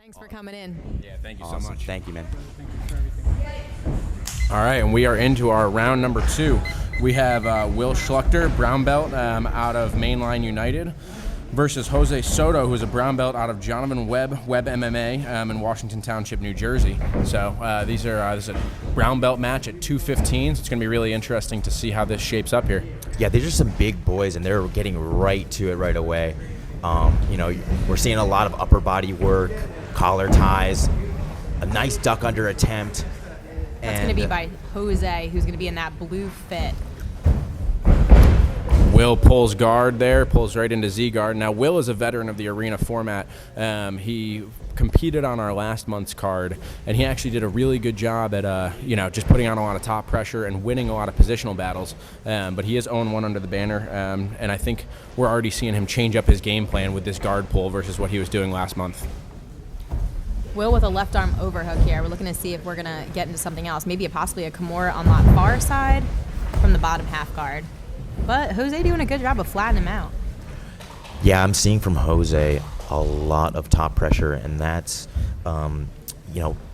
Thanks for coming in. Yeah, thank you Awesome. so much. Thank you, man. All right, and we are into our round number 2. We have Will Schlucter, brown belt out of Mainline United, versus Jose Soto, who's a brown belt out of Jonathan Webb MMA in Washington Township, New Jersey. So this is a brown belt match at 2:15. So it's going to be really interesting to see how this shapes up here. Yeah, these are some big boys, and they're getting right to it right away. We're seeing a lot of upper body work, collar ties, a nice duck under attempt. That's going to be by Jose, who's going to be in that blue fit. Will pulls guard there, pulls right into Z guard. Now, Will is a veteran of the arena format. He competed on our last month's card, and he actually did a really good job at, just putting on a lot of top pressure and winning a lot of positional battles. But he is 0-1 under the banner, and I think we're already seeing him change up his game plan with this guard pull versus what he was doing last month. Will with a left arm overhook here. We're looking to see if we're going to get into something else, maybe possibly a Kimura on that far side from the bottom half guard. But Jose doing a good job of flattening him out. Yeah, I'm seeing from Jose a lot of top pressure, and that's,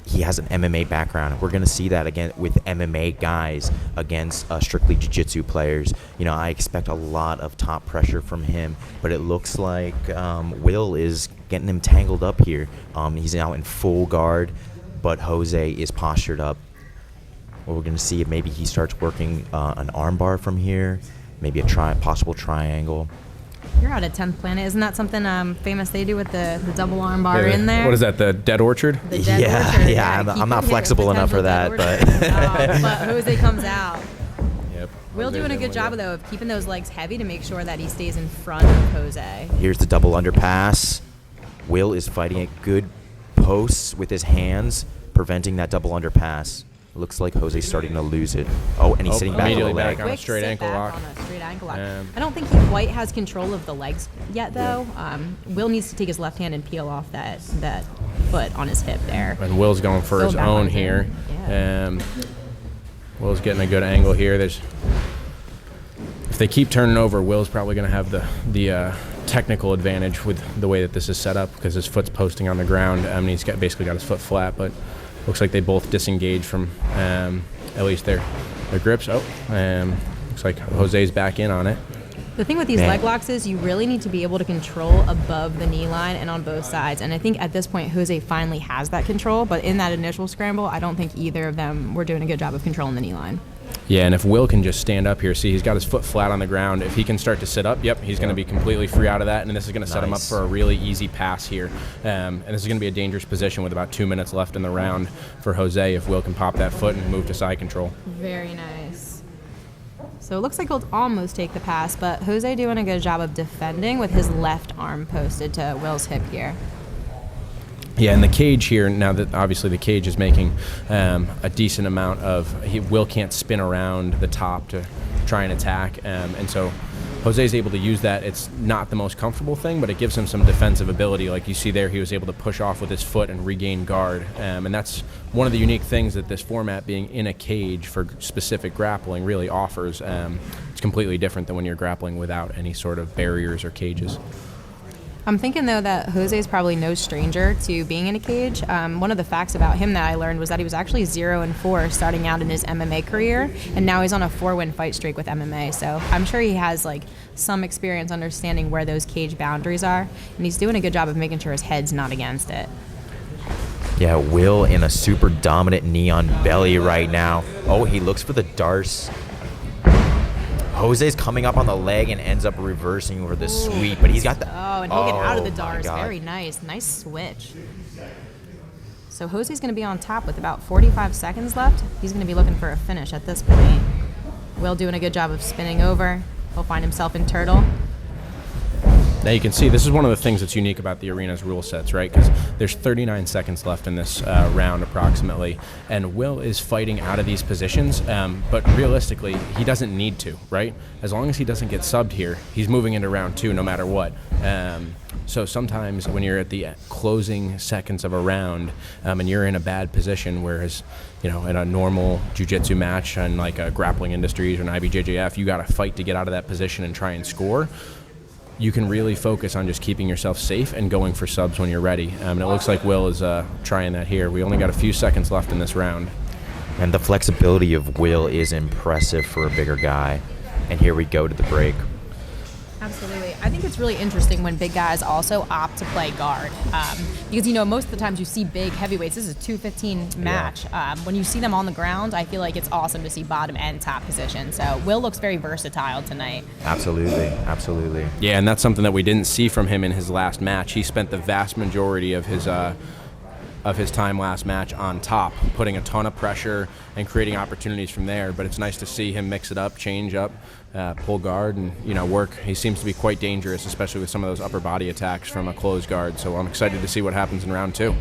he has an MMA background. We're going to see that again with MMA guys against strictly jiu-jitsu players. I expect a lot of top pressure from him, but it looks like Will is getting him tangled up here. He's now in full guard, but Jose is postured up. Well, we're going to see if maybe he starts working an arm bar from here, maybe a possible triangle. You're out of 10th Planet. Isn't that something famous they do with the double arm bar in there? What is that, the Dead Orchard? The Dead Orchard. Yeah, I'm not flexible enough for that. But but Jose comes out. Yep. Will doing a good job, though, of keeping those legs heavy to make sure that he stays in front of Jose. Here's the double underpass. Will is fighting at good posts with his hands, preventing that double underpass. Looks like Jose's starting to lose it. Oh, and he's sitting back on the leg. On a straight ankle lock. On a straight ankle lock. I don't think he quite has control of the legs yet, though. Will needs to take his left hand and peel off that foot on his hip there. And Will's going for his own here. Yeah. Will's getting a good angle here. If they keep turning over, Will's probably going to have the technical advantage with the way that this is set up because his foot's posting on the ground. He's basically got his foot flat, but looks like they both disengage from at least their grips. Looks like Jose's back in on it. The thing with these leg locks is you really need to be able to control above the knee line and on both sides. And I think at this point, Jose finally has that control. But in that initial scramble, I don't think either of them were doing a good job of controlling the knee line. Yeah, and if Will can just stand up here, see, he's got his foot flat on the ground. If he can start to sit up, he's going to be completely free out of that, and this is going to set him up for a really easy pass here. And this is going to be a dangerous position with about 2 minutes left in the round for Jose if Will can pop that foot and move to side control. Very nice. So it looks like he'll almost take the pass, but Jose doing a good job of defending with his left arm posted to Will's hip here. Yeah, and the cage here, now that obviously the cage is making a decent amount of, Will can't spin around the top to try and attack, and so Jose's able to use that. It's not the most comfortable thing, but it gives him some defensive ability. Like you see there, he was able to push off with his foot and regain guard, and that's one of the unique things that this format, being in a cage for specific grappling, really offers. It's completely different than when you're grappling without any sort of barriers or cages. I'm thinking, though, that Jose is probably no stranger to being in a cage. One of the facts about him that I learned was that he was actually 0-4 starting out in his MMA career, and now he's on a 4-win fight streak with MMA. So I'm sure he has some experience understanding where those cage boundaries are, and he's doing a good job of making sure his head's not against it. yeah, Will in a super dominant knee on belly right now. Oh, he looks for the darce. Jose's coming up on the leg and ends up reversing over the sweep, but he's got the... Oh, and he'll get out of the darce. Very nice. Nice switch. So Jose's going to be on top with about 45 seconds left. He's going to be looking for a finish at this point. Will doing a good job of spinning over. He'll find himself in turtle. Now you can see this is one of the things that's unique about the arena's rule sets, right? Because there's 39 seconds left in this round approximately, and Will is fighting out of these positions, but realistically, he doesn't need to, right? As long as he doesn't get subbed here, he's moving into round 2 no matter what. So sometimes when you're at the closing seconds of a round and you're in a bad position, whereas in a normal jiu-jitsu match and like a grappling industries or an IBJJF, you got to fight to get out of that position and try and score. you can really focus on just keeping yourself safe and going for subs when you're ready. And it looks like Will is trying that here. We only got a few seconds left in this round. And the flexibility of Will is impressive for a bigger guy. And here we go to the break. Absolutely. I think it's really interesting when big guys also opt to play guard. Because, most of the times you see big heavyweights, this is a 215 match. When you see them on the ground, I feel like it's awesome to see bottom and top position. So Will looks very versatile tonight. Absolutely. Yeah, and that's something that we didn't see from him in his last match. He spent the vast majority of his time last match on top, putting a ton of pressure and creating opportunities from there. But it's nice to see him mix it up, change up, pull guard, and work. He seems to be quite dangerous, especially with some of those upper body attacks from a closed guard. So I'm excited to see what happens in round 2.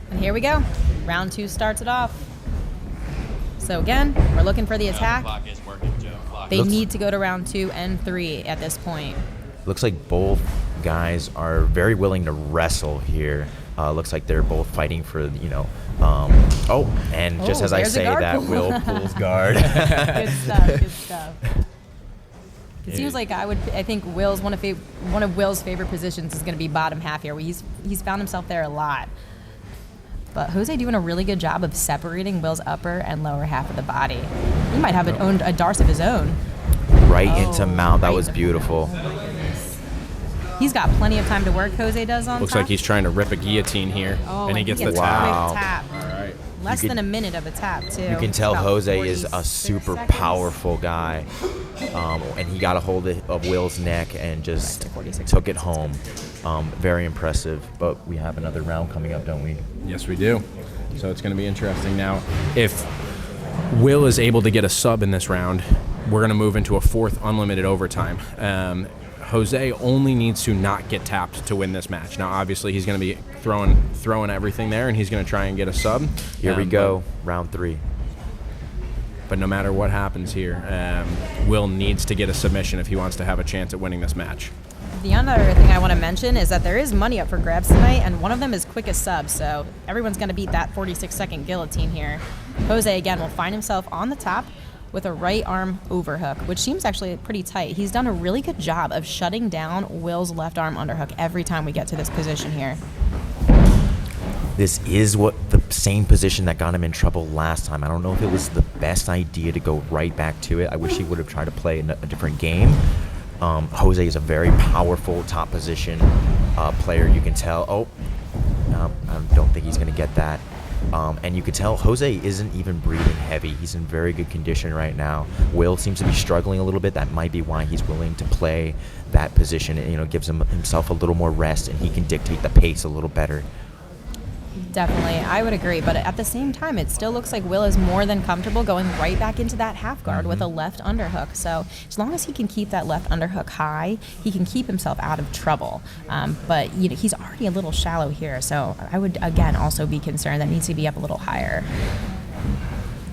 And here we go. Round 2 starts it off. So again, we're looking for the attack. They need to go to round 2 and 3 at this point. Looks like both guys are very willing to wrestle here. Looks like they're both fighting for, just as I say that, Will pulls guard. Good stuff. It seems like I think Will's one of Will's favorite positions is going to be bottom half here. He's found himself there a lot. But Jose doing a really good job of separating Will's upper and lower half of the body. He might have a darce of his own. Right into mount. That was beautiful. He's got plenty of time to work, Jose does on Looks top. like he's trying to rip a guillotine here, and he gets the wow. tap. All right. Less than a minute of a tap, too. You can tell About Jose 46 is a super seconds. powerful guy. And he got a hold of Will's neck and just 46 took it home. Very impressive. But we have another round coming up, don't we? Yes, we do. So it's going to be interesting. Now, if Will is able to get a sub in this round, we're going to move into a 4th unlimited overtime. Jose only needs to not get tapped to win this match. Now, obviously, he's going to be throwing everything there, and he's going to try and get a sub. Here we go, round 3. But no matter what happens here, Will needs to get a submission if he wants to have a chance at winning this match. The other thing I want to mention is that there is money up for grabs tonight, and one of them is quickest sub, so everyone's going to beat that 46-second guillotine here. Jose, again, will find himself on the top with a right arm overhook, which seems actually pretty tight. He's done a really good job of shutting down Will's left arm underhook every time we get to this position here. This is the same position that got him in trouble last time. I don't know if it was the best idea to go right back to it. I wish he would have tried to play a different game. Jose is a very powerful top position player. You can tell, I don't think he's going to get that. And you can tell Jose isn't even breathing heavy. He's in very good condition right now. Will seems to be struggling a little bit. That might be why he's willing to play that position. It gives himself a little more rest, and he can dictate the pace a little better. Definitely, I would agree. But at the same time, it still looks like Will is more than comfortable going right back into that half guard with a left underhook. So as long as he can keep that left underhook high, he can keep himself out of trouble. But he's already a little shallow here. So I would, again, also be concerned that needs to be up a little higher.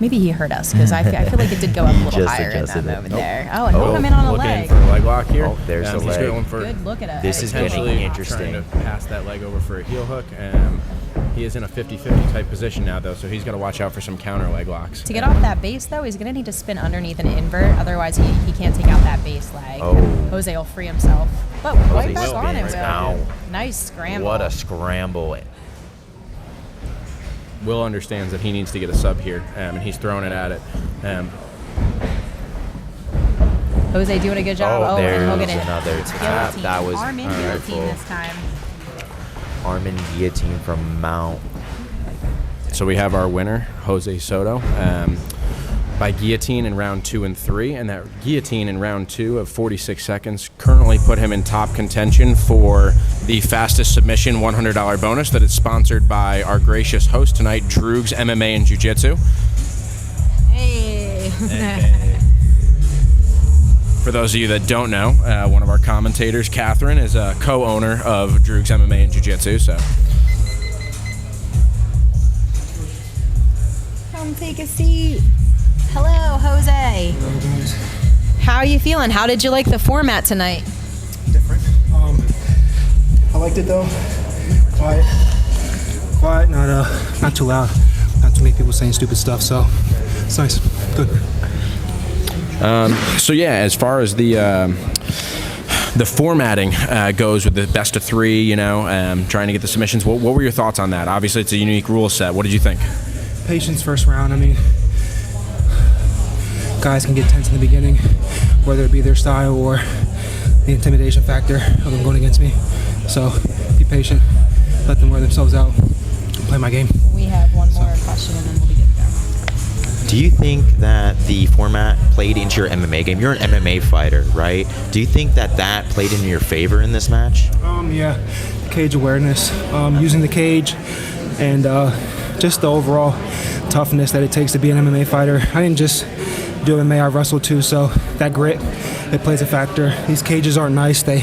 Maybe he hurt us because I feel like it did go up a little higher in that moment there. Oh, and he'll come in on a leg. Looking for a leg lock here. Oh, there's the he's leg. Going for Good look at it. This is getting potentially interesting. Trying to pass that leg over for a heel hook. He is in a 50-50 type position now, though, so he's got to watch out for some counter leg locks. To get off that base, though, he's going to need to spin underneath and invert. Otherwise, he can't take out that base leg. Oh. Jose will free himself. But right back on it, Will. Ow. Nice scramble. What a scramble. Will understands that he needs to get a sub here, and he's throwing it at it. Jose doing a good job. There's and he'll get another tap. guillotine. That was Arm in guillotine this time. Arm in guillotine from Mount. So we have our winner, Jose Soto, by guillotine in round 2 and 3, and that guillotine in round 2 of 46 seconds currently put him in top contention for the fastest submission $100 bonus that is sponsored by our gracious host tonight, Droogs MMA and Jiu-Jitsu. Hey. For those of you that don't know, one of our commentators, Catherine, is a co-owner of Droogs MMA and Jiu-Jitsu, so... Come take a seat. Hello, Jose. Hello, guys. How are you feeling? How did you like the format tonight? Different. I liked it though. Quiet, not too loud, not too many people saying stupid stuff. So it's nice, good. So yeah, as far as the the formatting goes with the best of three, you know, trying to get the submissions. What were your thoughts on that? Obviously, it's a unique rule set. What did you think? Patience first round. I mean, guys can get tense in the beginning, whether it be their style or the intimidation factor of them going against me. So be patient, let them wear themselves out, play my game. We have one more question and then we'll be good to go. Do you think that the format played into your MMA game? You're an MMA fighter, right? Do you think that that played into your favor in this match? Yeah, cage awareness, using the cage, and just the overall toughness that it takes to be an MMA fighter. I didn't just do MMA, I wrestled too, so that grit, it plays a factor. These cages aren't nice. They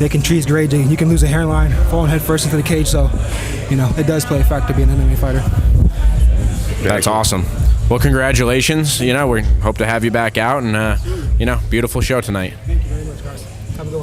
can treat great. You can lose a hairline, falling head first into the cage, so, you know, it does play a factor being an MMA fighter. That's awesome. Well, congratulations. You know, we hope to have you back out, and, you know, beautiful show tonight. Thank you very much, guys. Have a good one.